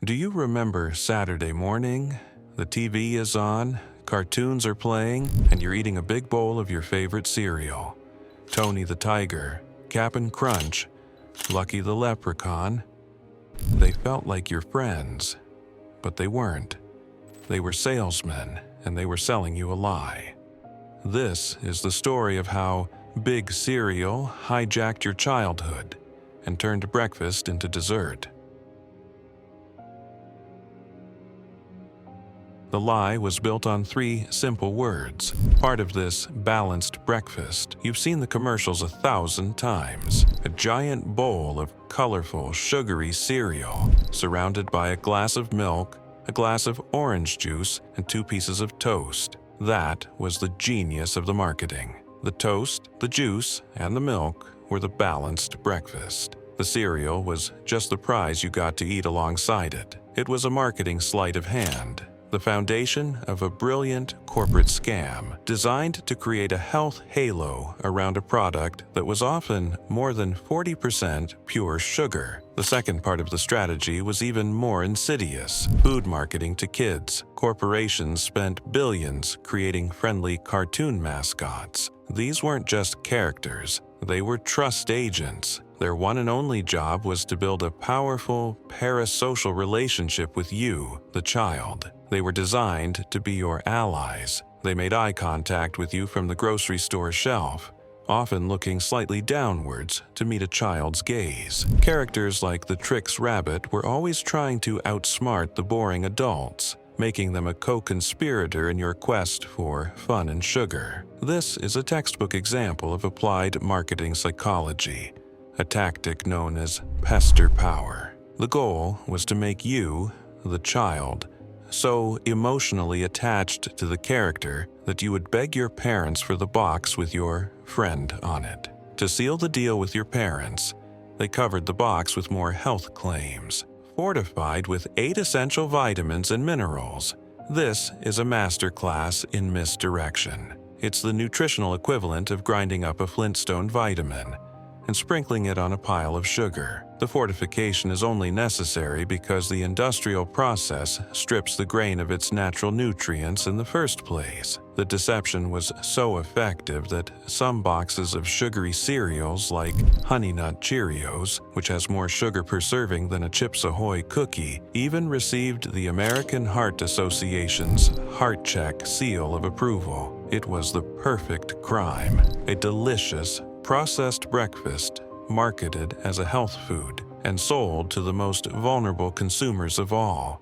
Do you remember Saturday morning? The TV is on, cartoons are playing, and you're eating a big bowl of your favorite cereal. Tony the Tiger, Cap'n Crunch, Lucky the Leprechaun. They felt like your friends, but they weren't. They were salesmen, and they were selling you a lie. This is the story of how Big Cereal hijacked your childhood and turned breakfast into dessert. The lie was built on 3 simple words. Part of this balanced breakfast, you've seen the commercials 1,000 times. A giant bowl of colorful, sugary cereal, surrounded by a glass of milk, a glass of orange juice, and 2 pieces of toast. That was the genius of the marketing. The toast, the juice, and the milk were the balanced breakfast. The cereal was just the prize you got to eat alongside it. It was a marketing sleight of hand. The foundation of a brilliant corporate scam designed to create a health halo around a product that was often more than 40% pure sugar. The second part of the strategy was even more insidious: food marketing to kids. Corporations spent billions creating friendly cartoon mascots. These weren't just characters, they were trust agents. Their one and only job was to build a powerful parasocial relationship with you, the child. They were designed to be your allies. They made eye contact with you from the grocery store shelf, often looking slightly downwards to meet a child's gaze. Characters like the Trix Rabbit were always trying to outsmart the boring adults, making them a co-conspirator in your quest for fun and sugar. This is a textbook example of applied marketing psychology, a tactic known as pester power. The goal was to make you, the child, so emotionally attached to the character that you would beg your parents for the box with your friend on it. To seal the deal with your parents, they covered the box with more health claims, fortified with 8 essential vitamins and minerals. This is a masterclass in misdirection. It's the nutritional equivalent of grinding up a Flintstone vitamin and sprinkling it on a pile of sugar. The fortification is only necessary because the industrial process strips the grain of its natural nutrients in the first place. The deception was so effective that some boxes of sugary cereals like Honey Nut Cheerios, which has more sugar per serving than a Chips Ahoy cookie, even received the American Heart Association's Heart Check seal of approval. It was the perfect crime, a delicious, processed breakfast marketed as a health food and sold to the most vulnerable consumers of all.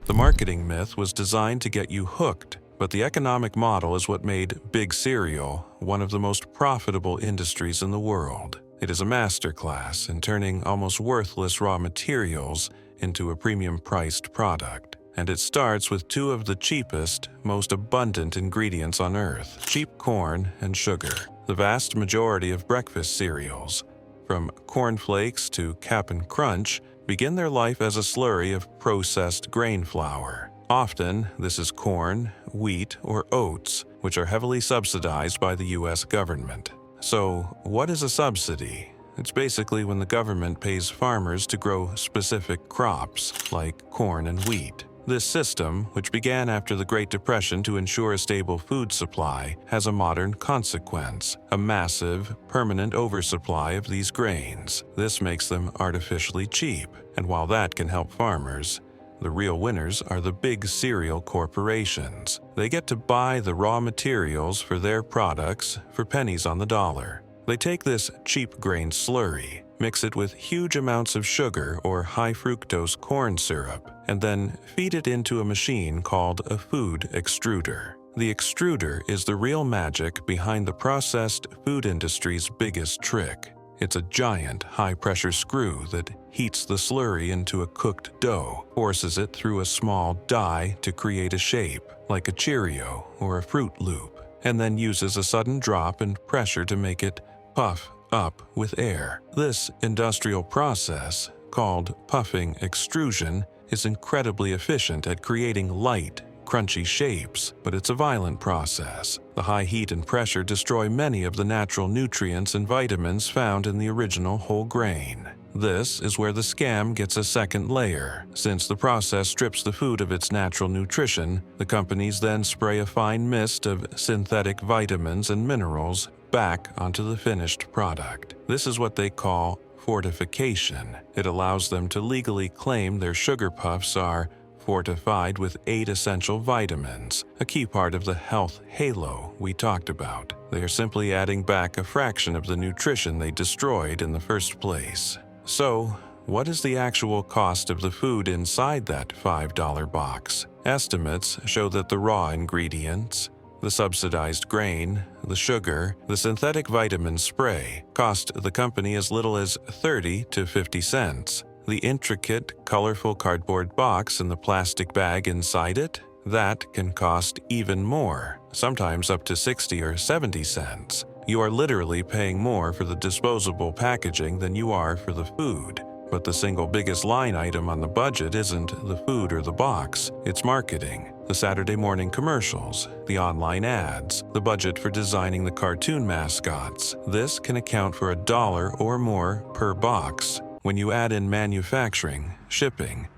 The marketing myth was designed to get you hooked, but the economic model is what made Big Cereal one of the most profitable industries in the world. It is a masterclass in turning almost worthless raw materials into a premium-priced product. And it starts with 2 of the cheapest, most abundant ingredients on Earth: cheap corn and sugar. The vast majority of breakfast cereals, from Corn Flakes to Cap'n Crunch, begin their life as a slurry of processed grain flour. Often, this is corn, wheat, or oats, which are heavily subsidized by the U.S. government. So, what is a subsidy? It's basically when the government pays farmers to grow specific crops, like corn and wheat. This system, which began after the Great Depression to ensure a stable food supply, has a modern consequence: a massive, permanent oversupply of these grains. This makes them artificially cheap, and while that can help farmers, the real winners are the big cereal corporations. They get to buy the raw materials for their products for pennies on the dollar. They take this cheap grain slurry, mix it with huge amounts of sugar or high-fructose corn syrup, and then feed it into a machine called a food extruder. The extruder is the real magic behind the processed food industry's biggest trick. It's a giant, high-pressure screw that heats the slurry into a cooked dough, forces it through a small die to create a shape, like a Cheerio or a Fruit Loop, and then uses a sudden drop and pressure to make it puff up with air. This industrial process, called puffing extrusion, is incredibly efficient at creating light, crunchy shapes, but it's a violent process. The high heat and pressure destroy many of the natural nutrients and vitamins found in the original whole grain. This is where the scam gets a second layer. Since the process strips the food of its natural nutrition, the companies then spray a fine mist of synthetic vitamins and minerals back onto the finished product. This is what they call fortification. It allows them to legally claim their sugar puffs are fortified with 8 essential vitamins, a key part of the health halo we talked about. They are simply adding back a fraction of the nutrition they destroyed in the first place. So, what is the actual cost of the food inside that $5 box? Estimates show that the raw ingredients, the subsidized grain, the sugar, the synthetic vitamin spray cost the company as little as 30 to 50 cents. The intricate, colorful cardboard box and the plastic bag inside it, that can cost even more, sometimes up to 60 or 70 cents. You are literally paying more for the disposable packaging than you are for the food. But the single biggest line item on the budget isn't the food or the box, it's marketing. The Saturday morning commercials, the online ads, the budget for designing the cartoon mascots. This can account for $1 or more per box. When you add in manufacturing, shipping,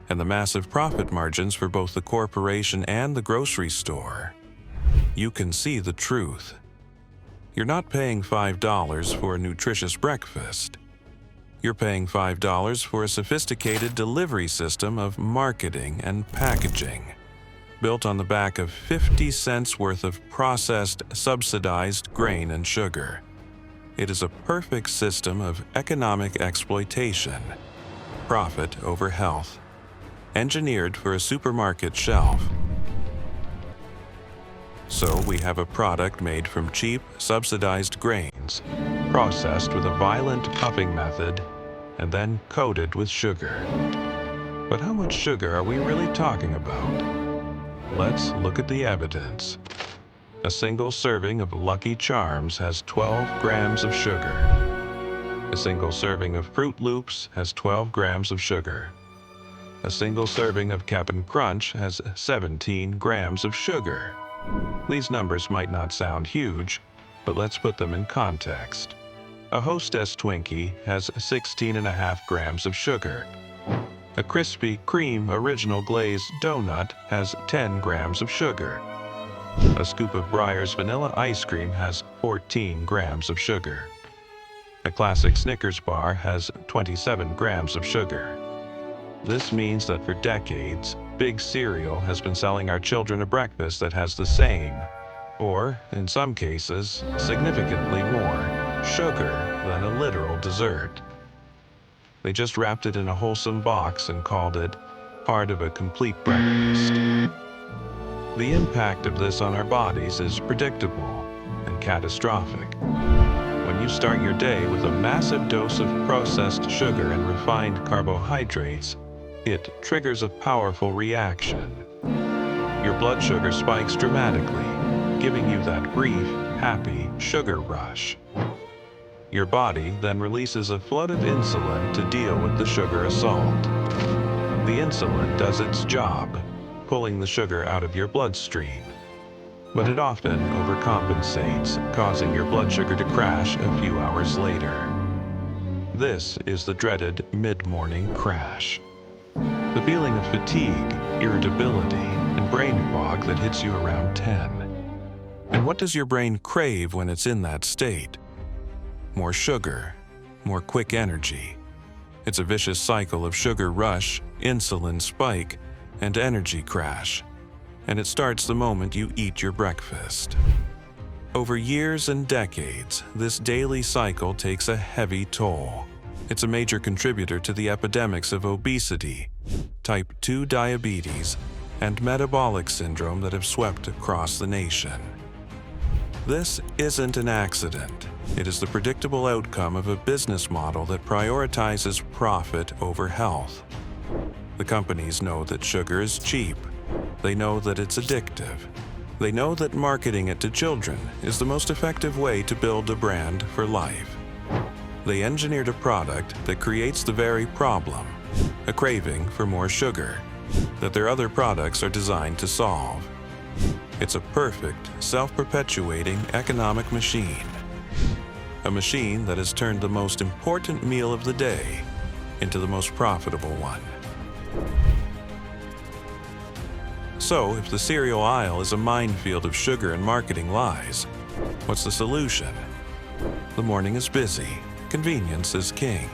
and the massive profit margins for both the corporation and the grocery store, you can see the truth. You're not paying $5 for a nutritious breakfast. You're paying $5 for a sophisticated delivery system of marketing and packaging, built on the back of 50 cents worth of processed, subsidized grain and sugar. It is a perfect system of economic exploitation, profit over health, engineered for a supermarket shelf. So we have a product made from cheap, subsidized grains, processed with a violent puffing method, and then coated with sugar. But how much sugar are we really talking about? Let's look at the evidence. A single serving of Lucky Charms has 12 grams of sugar. A single serving of Fruit Loops has 12 grams of sugar. A single serving of Cap'n Crunch has 17 grams of sugar. These numbers might not sound huge, but let's put them in context. A Hostess Twinkie has 16.5 grams of sugar. A Krispy Kreme Original Glazed Donut has 10 grams of sugar. A scoop of Breyers vanilla ice cream has 14 grams of sugar. A classic Snickers bar has 27 grams of sugar. This means that for decades, Big Cereal has been selling our children a breakfast that has the same, or, in some cases, significantly more, sugar than a literal dessert. They just wrapped it in a wholesome box and called it part of a complete breakfast. The impact of this on our bodies is predictable and catastrophic. When you start your day with a massive dose of processed sugar and refined carbohydrates, it triggers a powerful reaction. Your blood sugar spikes dramatically, giving you that brief, happy sugar rush. Your body then releases a flood of insulin to deal with the sugar assault. The insulin does its job, pulling the sugar out of your bloodstream. But it often overcompensates, causing your blood sugar to crash a few hours later. This is the dreaded mid-morning crash. The feeling of fatigue, irritability, and brain fog that hits you around 10. And what does your brain crave when it's in that state? More sugar, more quick energy. It's a vicious cycle of sugar rush, insulin spike, and energy crash. And it starts the moment you eat your breakfast. Over years and decades, this daily cycle takes a heavy toll. It's a major contributor to the epidemics of obesity, type 2 diabetes, and metabolic syndrome that have swept across the nation. This isn't an accident. It is the predictable outcome of a business model that prioritizes profit over health. The companies know that sugar is cheap. They know that it's addictive. They know that marketing it to children is the most effective way to build a brand for life. They engineered a product that creates the very problem, a craving for more sugar, that their other products are designed to solve. It's a perfect, self-perpetuating economic machine. A machine that has turned the most important meal of the day into the most profitable one. So, if the cereal aisle is a minefield of sugar and marketing lies, what's the solution? The morning is busy. Convenience is king.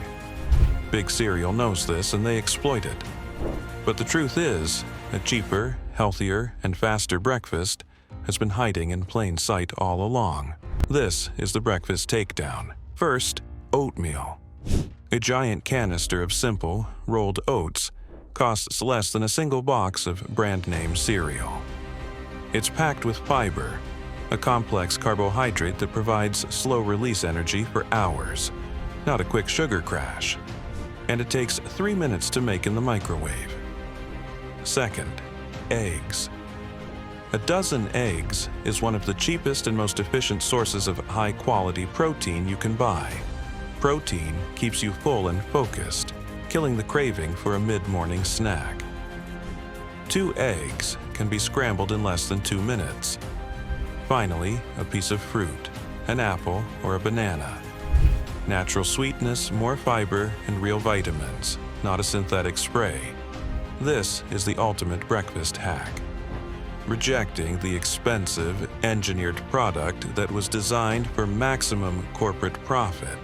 Big Cereal knows this and they exploit it. But the truth is, a cheaper, healthier, and faster breakfast has been hiding in plain sight all along. This is the breakfast takedown. First, oatmeal. A giant canister of simple, rolled oats costs less than a single box of brand-name cereal. It's packed with fiber, a complex carbohydrate that provides slow-release energy for hours, not a quick sugar crash. And it takes 3 minutes to make in the microwave. Second, eggs. A dozen eggs is one of the cheapest and most efficient sources of high-quality protein you can buy. Protein keeps you full and focused, killing the craving for a mid-morning snack. 2 eggs can be scrambled in less than 2 minutes. Finally, a piece of fruit, an apple or a banana. Natural sweetness, more fiber, and real vitamins, not a synthetic spray. This is the ultimate breakfast hack. Rejecting the expensive, engineered product that was designed for maximum corporate profit,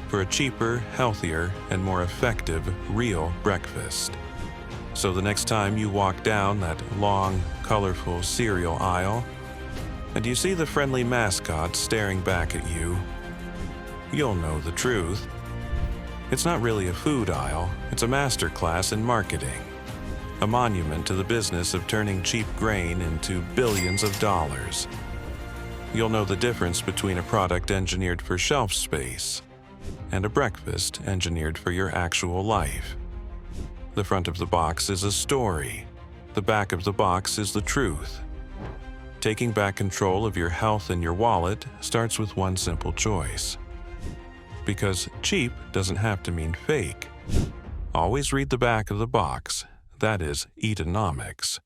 for a cheaper, healthier, and more effective real breakfast. So the next time you walk down that long, colorful cereal aisle, and you see the friendly mascot staring back at you, you'll know the truth. It's not really a food aisle, it's a masterclass in marketing. A monument to the business of turning cheap grain into billions of dollars. You'll know the difference between a product engineered for shelf space and a breakfast engineered for your actual life. The front of the box is a story. The back of the box is the truth. Taking back control of your health and your wallet starts with one simple choice. Because cheap doesn't have to mean fake. Always read the back of the box. That is Eatonomics.